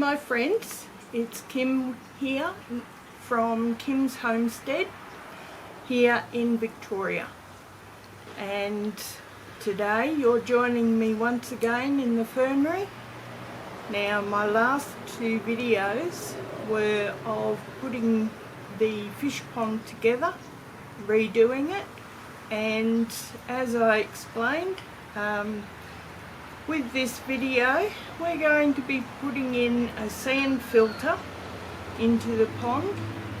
my friends, it's Kim here from Kim's Homestead here in Victoria, and today you're joining me once again in the fernery. Now, my last two videos were of putting the fish pond together, redoing it, and as I explained, with this video we're going to be putting in a sand filter into the pond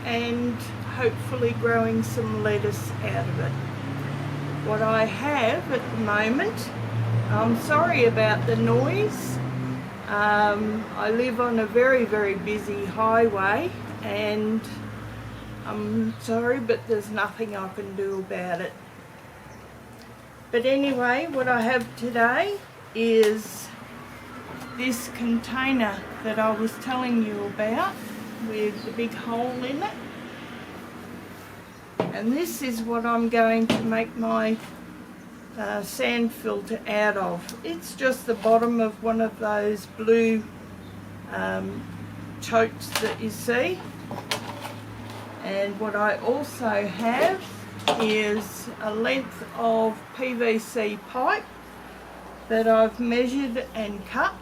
and hopefully growing some lettuce out of it. What I have at the moment, I'm sorry about the noise, I live on a very busy highway and I'm sorry, but there's nothing I can do about it. But anyway, what I have today is this container that I was telling you about with the big hole in it, and this is what I'm going to make my sand filter out of. It's just the bottom of one of those blue totes that you see, and what I also have is a length of PVC pipe that I've measured and cut,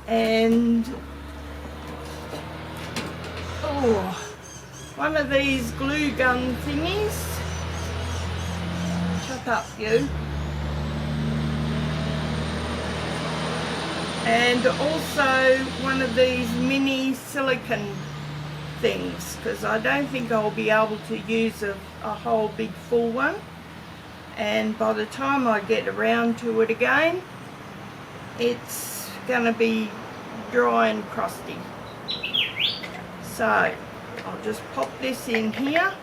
and one of these glue gun thingies. Shut up, you. And also one of these mini silicone things, because I don't think I'll be able to use a whole big full one, and by the time I get around to it again it's going to be dry and crusty. So I'll just pop this in here.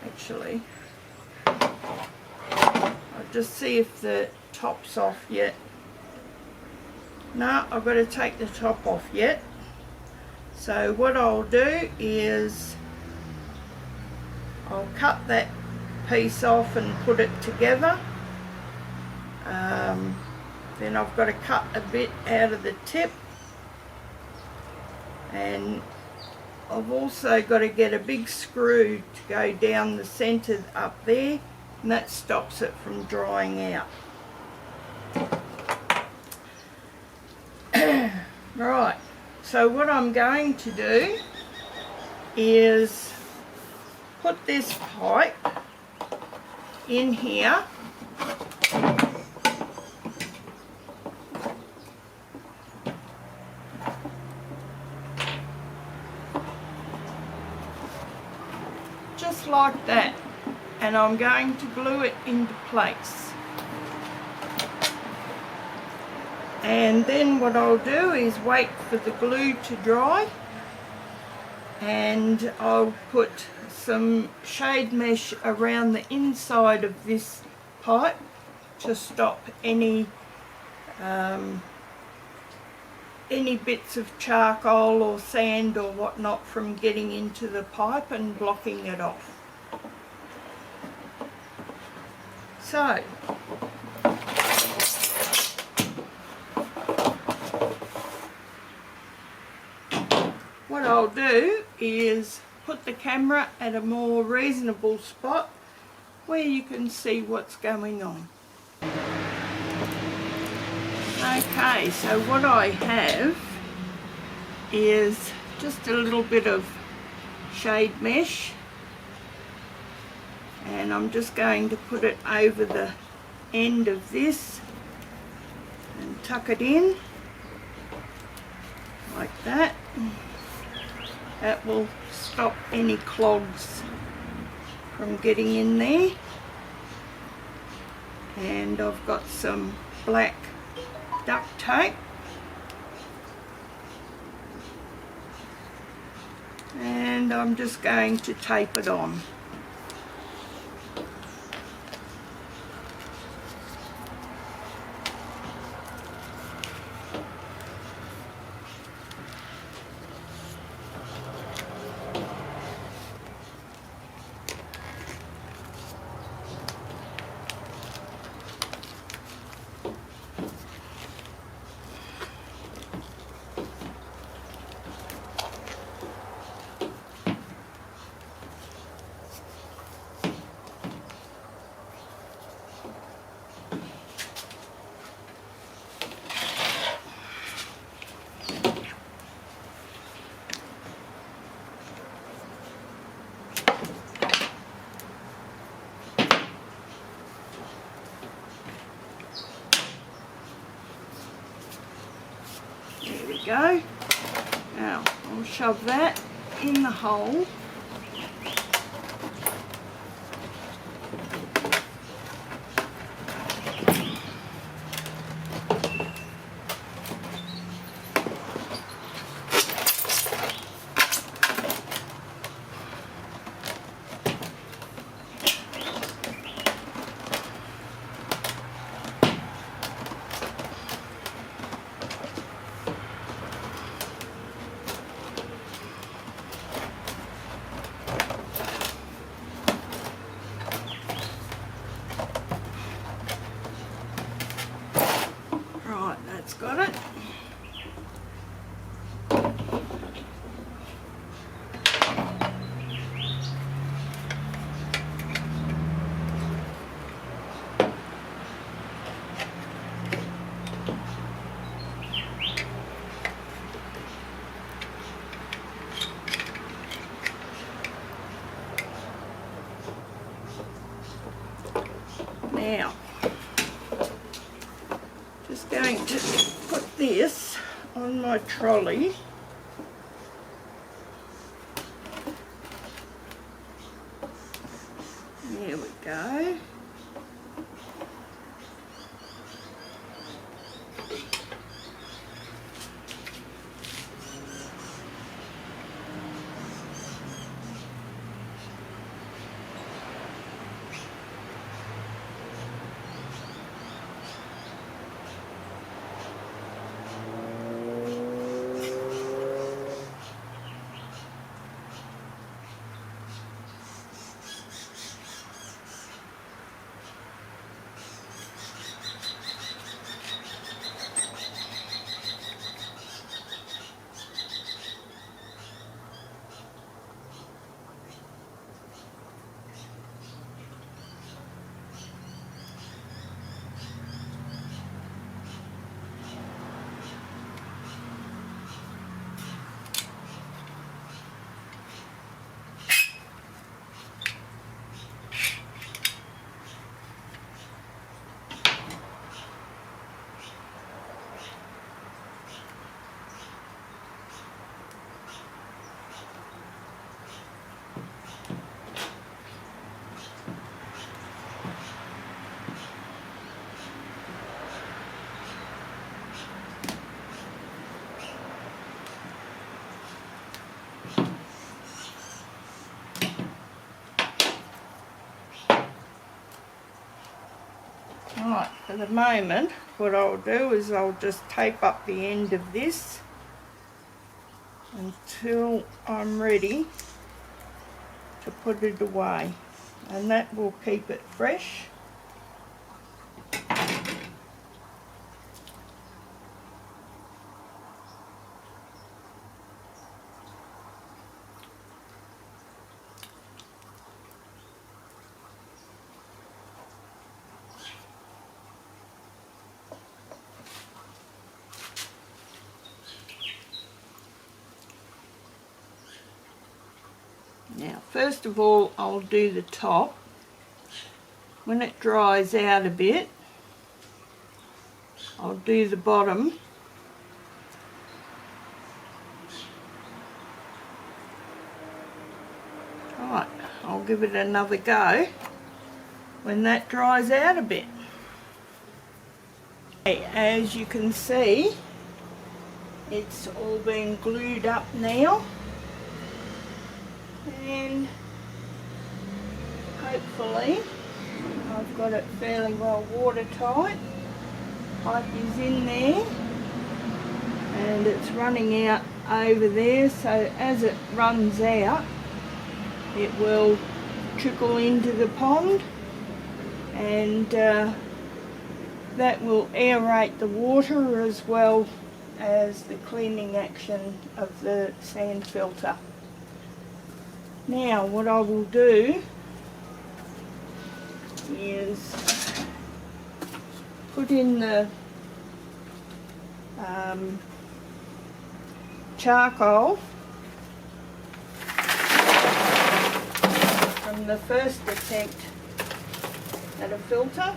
Actually, I'll just see if the top's off yet. No, I've got to take the top off yet. So what I'll do is I'll cut that piece off and put it together. Then I've got to cut a bit out of the tip, and I've also got to get a big screw to go down the centre up there, and that stops it from drying out. Right, so what I'm going to do is put this pipe in here, just like that, and I'm going to glue it into place. And then what I'll do is wait for the glue to dry, and I'll put some shade mesh around the inside of this pipe to stop any bits of charcoal or sand or whatnot from getting into the pipe and blocking it off. So what I'll do is put the camera at a more reasonable spot where you can see what's going on. Okay, so what I have is just a little bit of shade mesh, and I'm just going to put it over the end of this and tuck it in like that. That will stop any clogs from getting in there. And I've got some black duct tape, and I'm just going to tape it on. go. Now I'll shove that in the hole. Got it. Now, just going to put this on my trolley. There we go. Right, for the moment, what I'll do is I'll just tape up the end of this until I'm ready to put it away, and that will keep it fresh. Now, first of all, I'll do the top. When it dries out a bit, I'll do the bottom. Right, I'll give it another go when that dries out a bit. Okay, as you can see, it's all been glued up now. And hopefully I've got it fairly well watertight. Pipe is in there and it's running out over there, so as it runs out it will trickle into the pond, and that will aerate the water as well as the cleaning action of the sand filter. Now what I will do is put in the charcoal from the first attempt at a filter.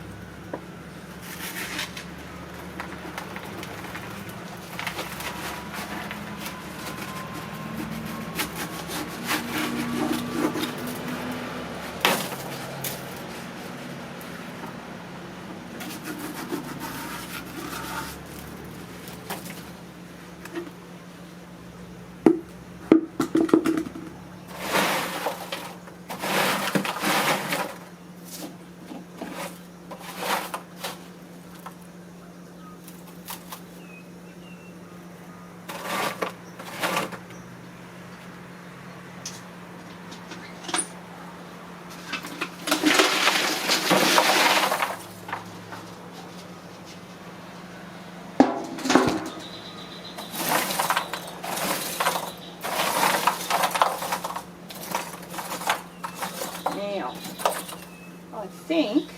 Now, I think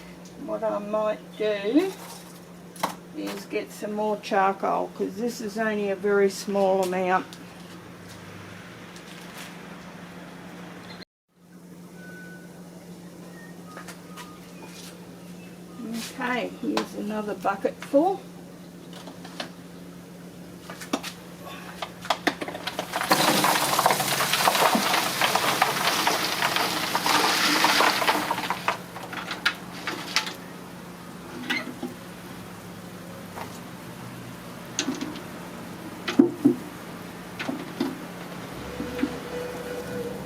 what I might do is get some more charcoal, because this is only a very small amount. Okay, here's another bucket full.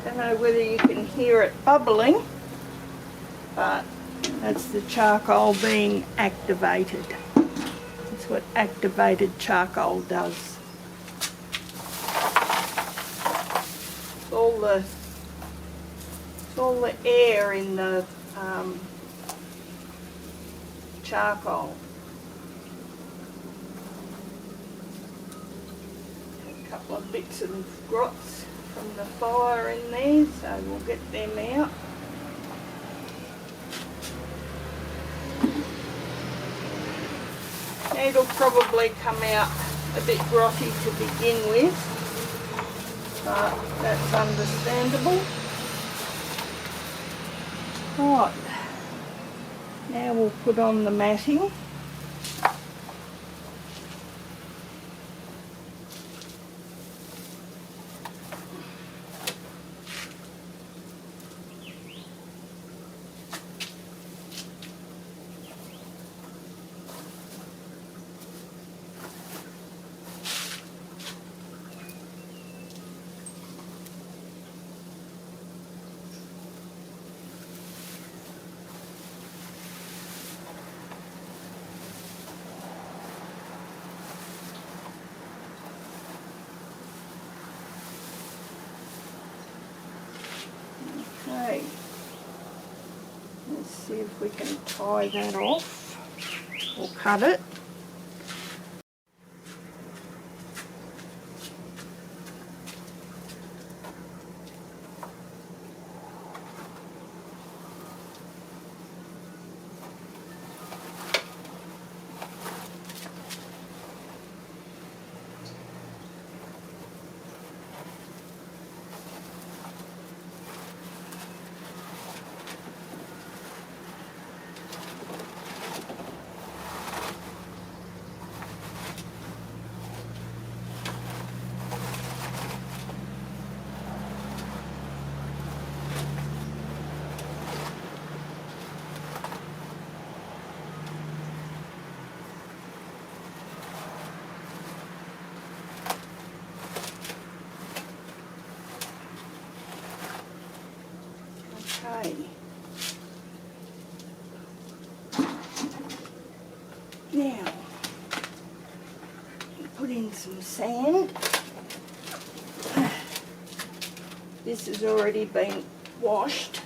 Don't know whether you can hear it bubbling, but that's the charcoal being activated. That's what activated charcoal does. It's all the air in the charcoal. A couple of bits of grots from the fire in there, so we'll get them out. It'll probably come out a bit grotty to begin with, but that's understandable. Right, now we'll put on the matting. Okay, let's see if we can tie that off or cut it. Okay. Now, put in some sand. This has already been washed.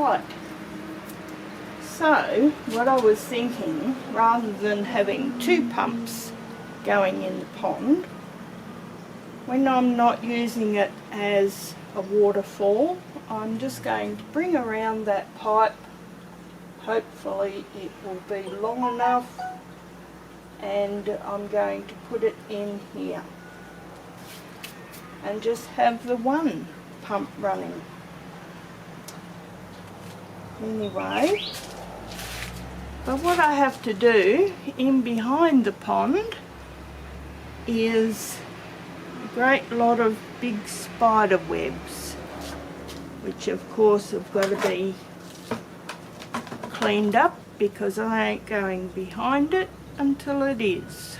tight. So what I was thinking, rather than having 2 pumps going in the pond, when I'm not using it as a waterfall, I'm just going to bring around that pipe. Hopefully it will be long enough, and I'm going to put it in here and just have the one pump running. Anyway, but what I have to do in behind the pond is a great lot of big spider webs, which of course have got to be cleaned up because I ain't going behind it until it is.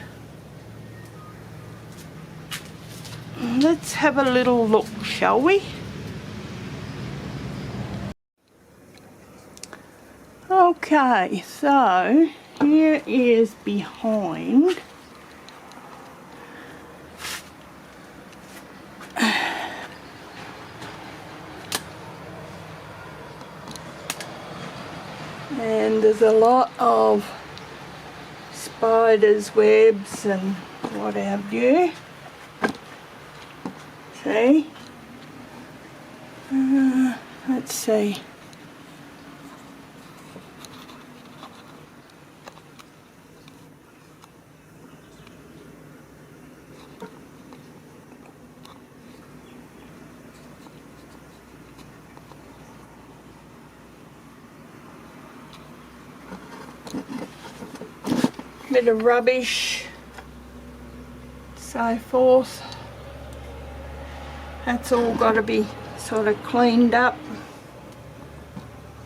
Let's have a little look, shall we? Okay, so here is behind. And there's a lot of spiders' webs and what have you. See? Let's see. Bit of rubbish, so forth. That's all got to be sort of cleaned up.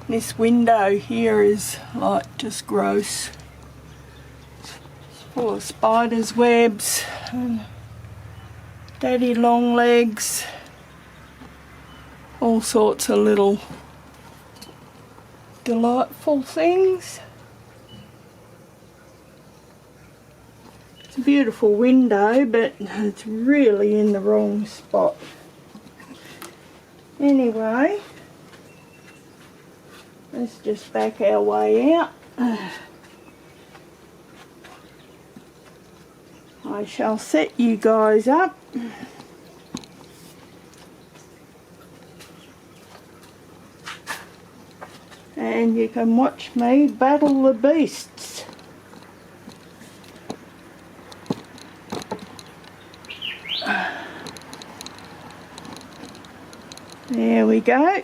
This window here is like just gross. It's full of spiders' webs and daddy long legs, all sorts of little delightful things. It's a beautiful window, but it's really in the wrong spot. Anyway, let's just back our way out. I shall set you guys up. And you can watch me battle the beasts. There we go.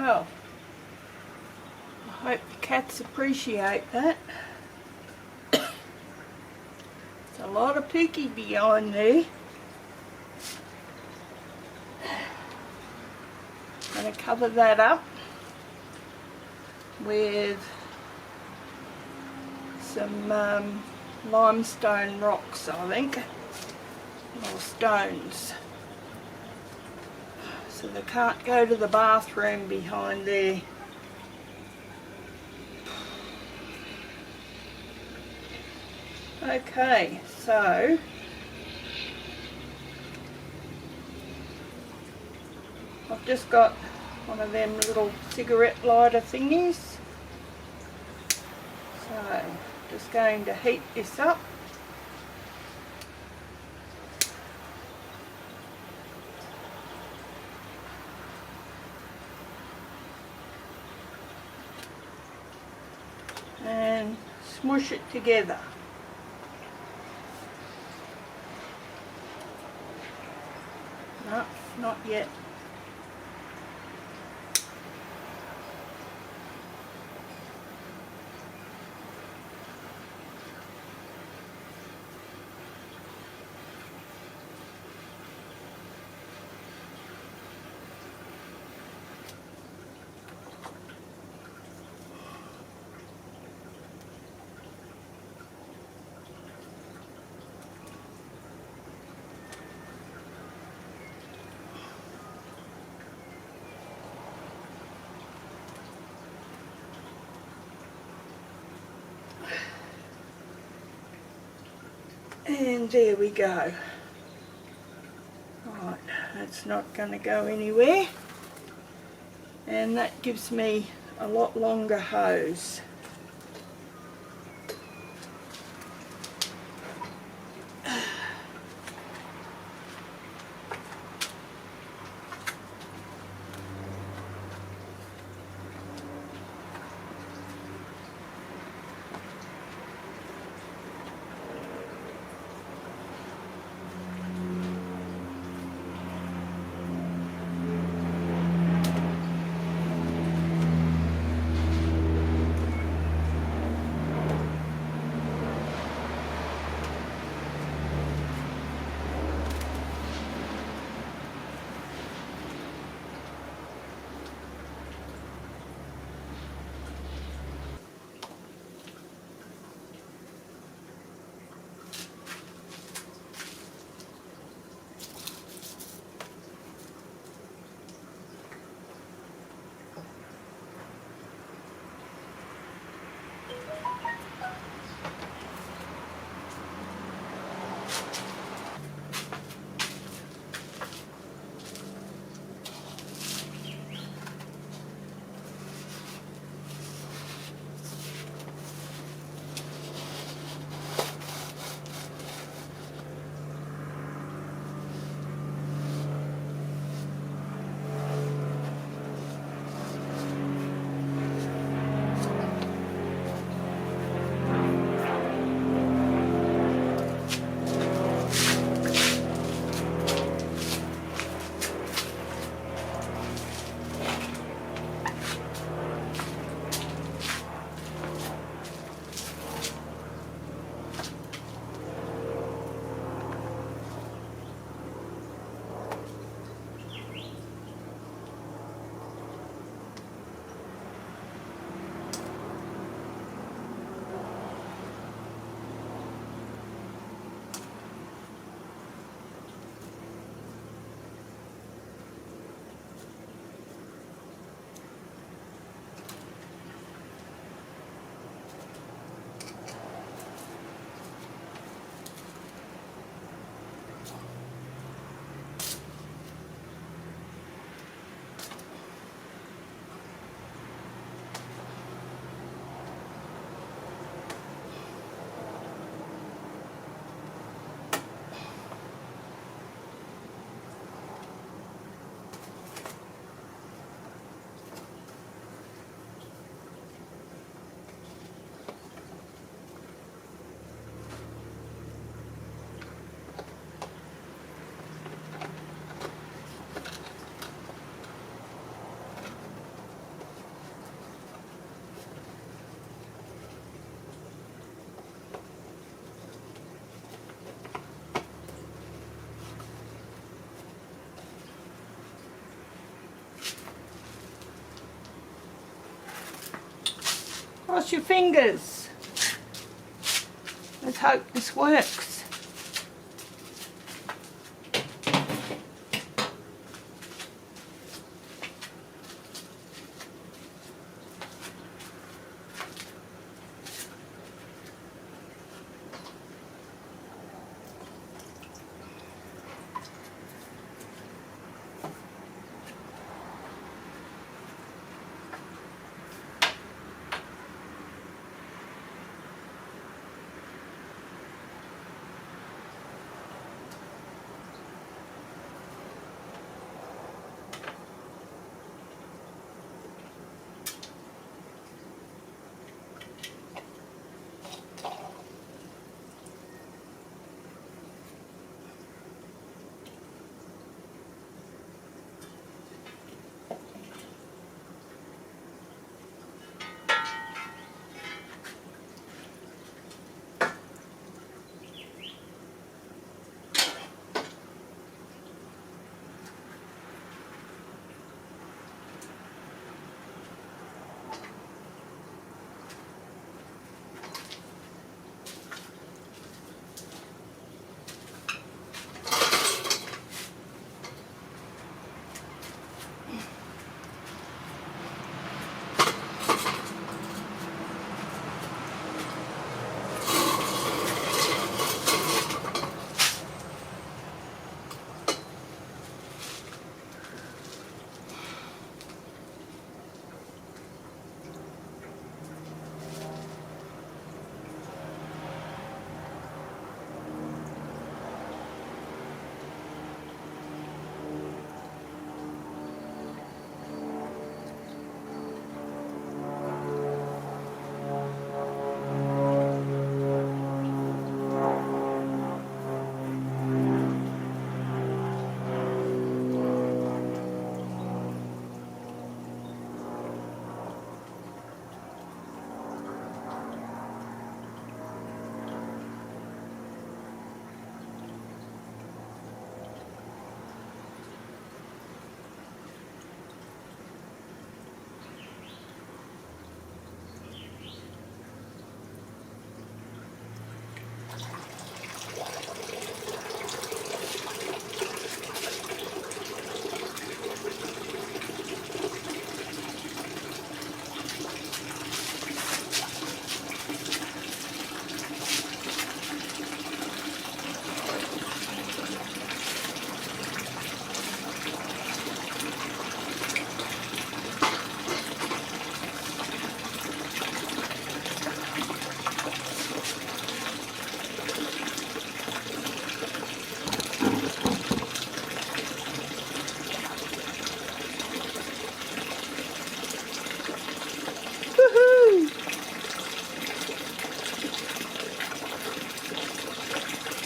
Well, I hope the cats appreciate that. There's a lot of pookie behind there. I'm going to cover that up with some limestone rocks, I think, or stones, so they can't go to the bathroom behind there. Okay, so I've just got one of them little cigarette lighter thingies, so just going to heat this up. And smush it together. No, not yet. And there we go. Right, that's not going to go anywhere. And that gives me a lot longer hose. Cross your fingers. Let's hope this works.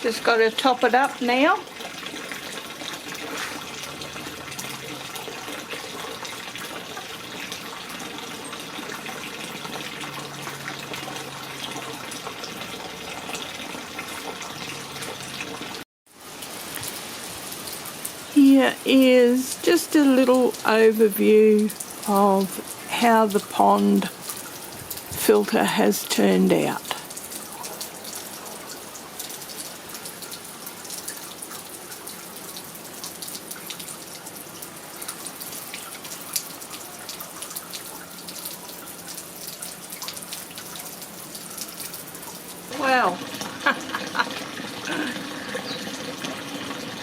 Just got to top it up now. Here is just a little overview of how the pond filter has turned out. Well,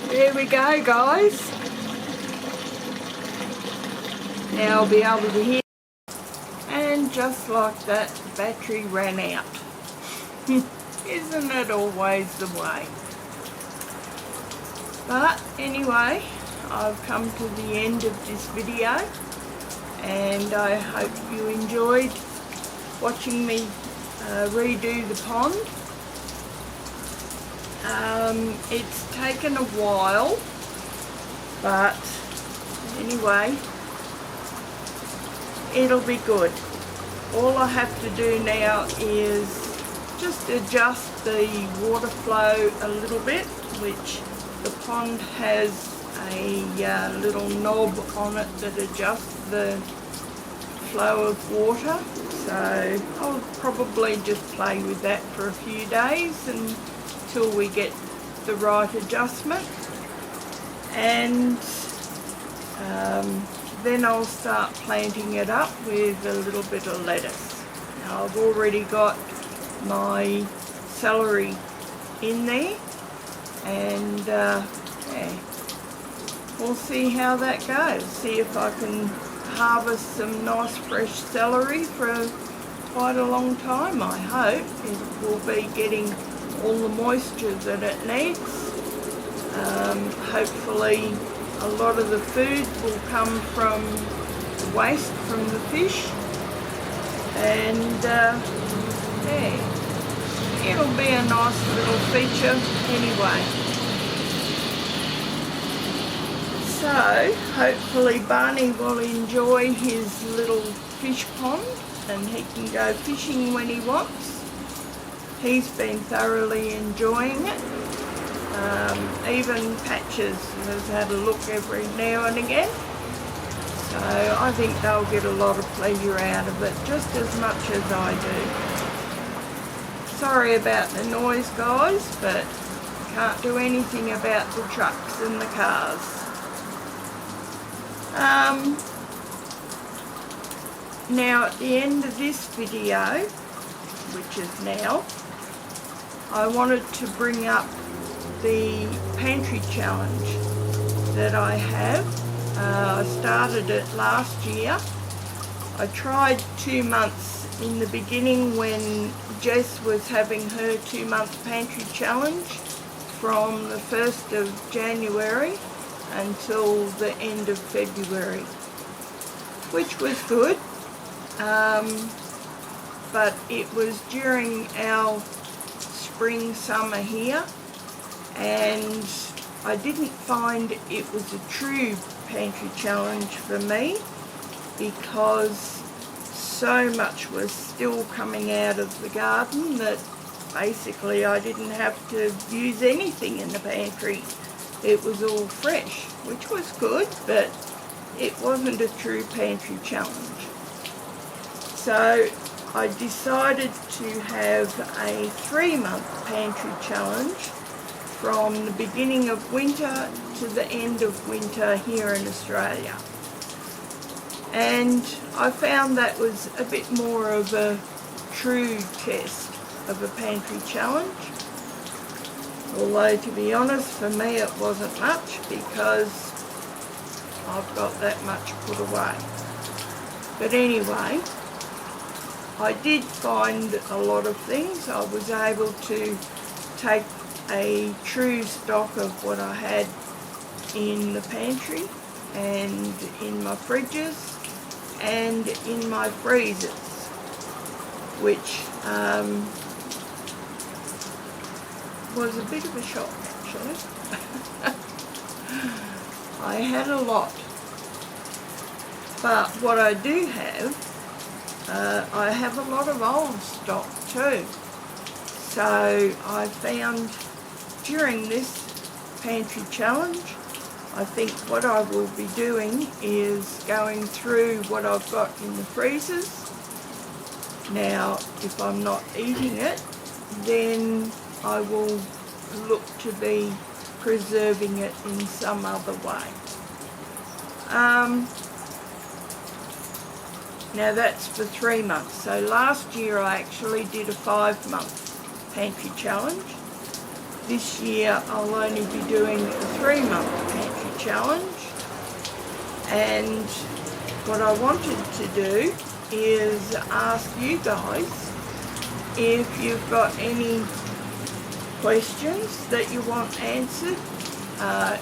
there we go, guys. Now I'll be able to hear. And just like that, the battery ran out. Isn't it always the way? But anyway, I've come to the end of this video, and I hope you enjoyed watching me redo the pond. It's taken a while, but anyway, it'll be good. All I have to do now is just adjust the water flow a little bit, which the pond has a little knob on it that adjusts the flow of water, so I'll probably just play with that for a few days until we get the right adjustment, and then I'll start planting it up with a little bit of lettuce. Now I've already got my celery in there, and yeah, we'll see how that goes. See if I can harvest some nice fresh celery for quite a long time. I hope it will be getting all the moisture that it needs. Hopefully a lot of the food will come from the waste from the fish, and yeah, it'll be a nice little feature anyway. So hopefully Barney will enjoy his little fish pond and he can go fishing when he wants. He's been thoroughly enjoying it. Even Patches has had a look every now and again. So I think they'll get a lot of pleasure out of it, just as much as I do. Sorry about the noise, guys, but can't do anything about the trucks and the cars. Now at the end of this video, which is now, I wanted to bring up the pantry challenge that I have. I started it last year. I tried 2 months in the beginning when Jess was having her 2-month pantry challenge from the 1st of January until the end of February, which was good, but it was during our spring summer here, and I didn't find it was a true pantry challenge for me because so much was still coming out of the garden that basically I didn't have to use anything in the pantry. It was all fresh, which was good, but it wasn't a true pantry challenge. So I decided to have a 3-month pantry challenge from the beginning of winter to the end of winter here in Australia. And I found that was a bit more of a true test of a pantry challenge. Although, to be honest, for me it wasn't much because I've got that much put away. But anyway, I did find a lot of things. I was able to take a true stock of what I had in the pantry and in my fridges and in my freezers, which was a bit of a shock actually. I had a lot, but what I do have, I have a lot of old stock too. So I found during this pantry challenge, I think what I will be doing is going through what I've got in the freezers. Now, if I'm not eating it, then I will look to be preserving it in some other way. Now that's for 3 months. So last year I actually did a 5-month pantry challenge. This year I'll only be doing a 3-month pantry challenge. And what I wanted to do is ask you guys if you've got any questions that you want answered.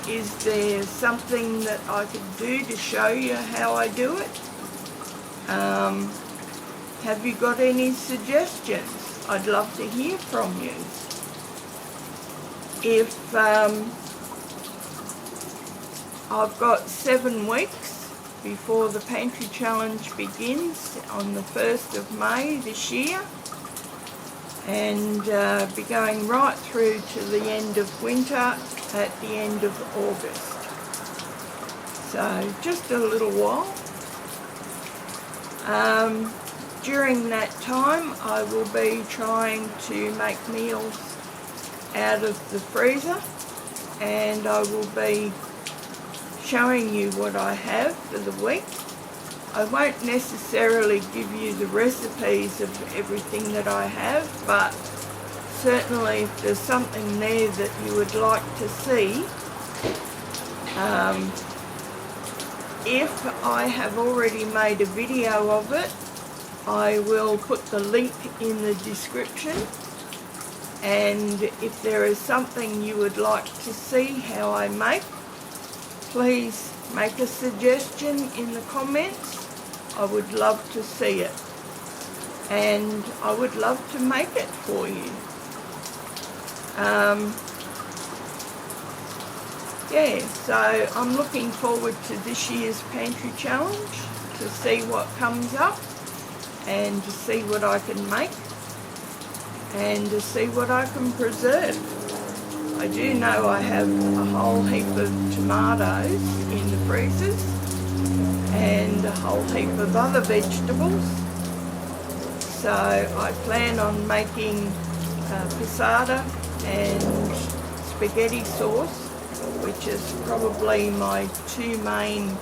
Is there something that I could do to show you how I do it? Have you got any suggestions? I'd love to hear from you. If I've got 7 weeks before the pantry challenge begins on the 1st of May this year, and be going right through to the end of winter at the end of August. So just a little while. During that time I will be trying to make meals out of the freezer, and I will be showing you what I have for the week. I won't necessarily give you the recipes of everything that I have, but certainly if there's something there that you would like to see, if I have already made a video of it, I will put the link in the description, and if there is something you would like to see how I make, please make a suggestion in the comments. I would love to see it, and I would love to make it for you. Yeah, so I'm looking forward to this year's pantry challenge, to see what comes up and to see what I can make and to see what I can preserve. I do know I have a whole heap of tomatoes in the freezers and a whole heap of other vegetables, so I plan on making passata and spaghetti sauce, which is probably my two main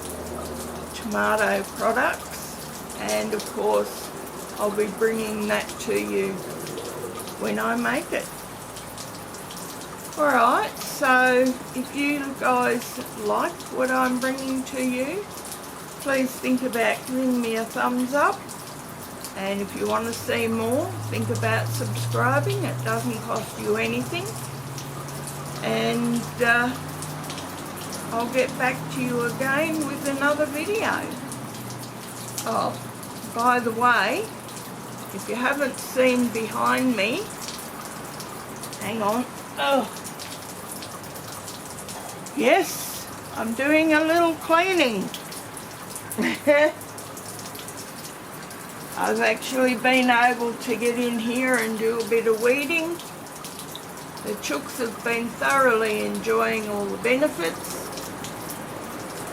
tomato products, and of course I'll be bringing that to you when I make it. Alright, so if you guys like what I'm bringing to you, please think about giving me a thumbs up, and if you want to see more, think about subscribing. It doesn't cost you anything, and I'll get back to you again with another video. Oh, by the way, if you haven't seen behind me, hang on. Oh, yes, I'm doing a little cleaning. I've actually been able to get in here and do a bit of weeding. The chooks have been thoroughly enjoying all the benefits,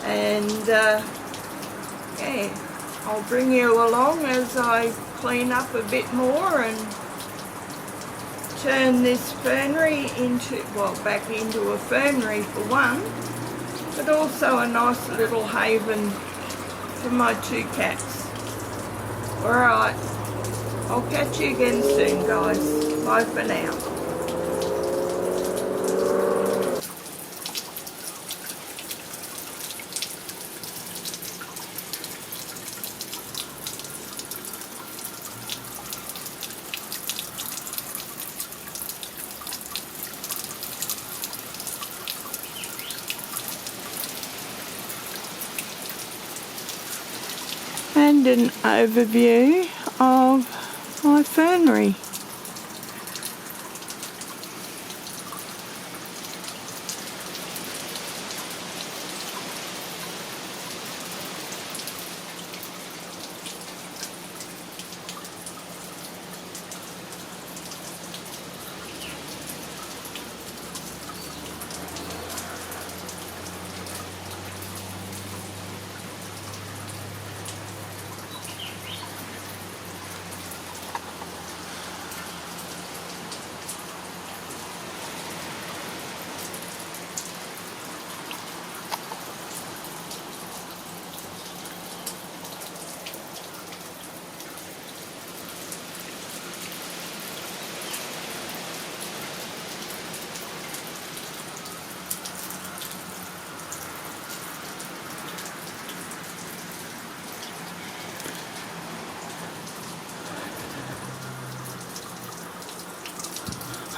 and yeah, I'll bring you along as I clean up a bit more and turn this fernery into, well, back into a fernery for one, but also a nice little haven for my two cats. Alright, I'll catch you again soon, guys. Bye for now. And an overview of my fernery.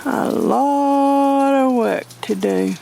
A lot of work to do.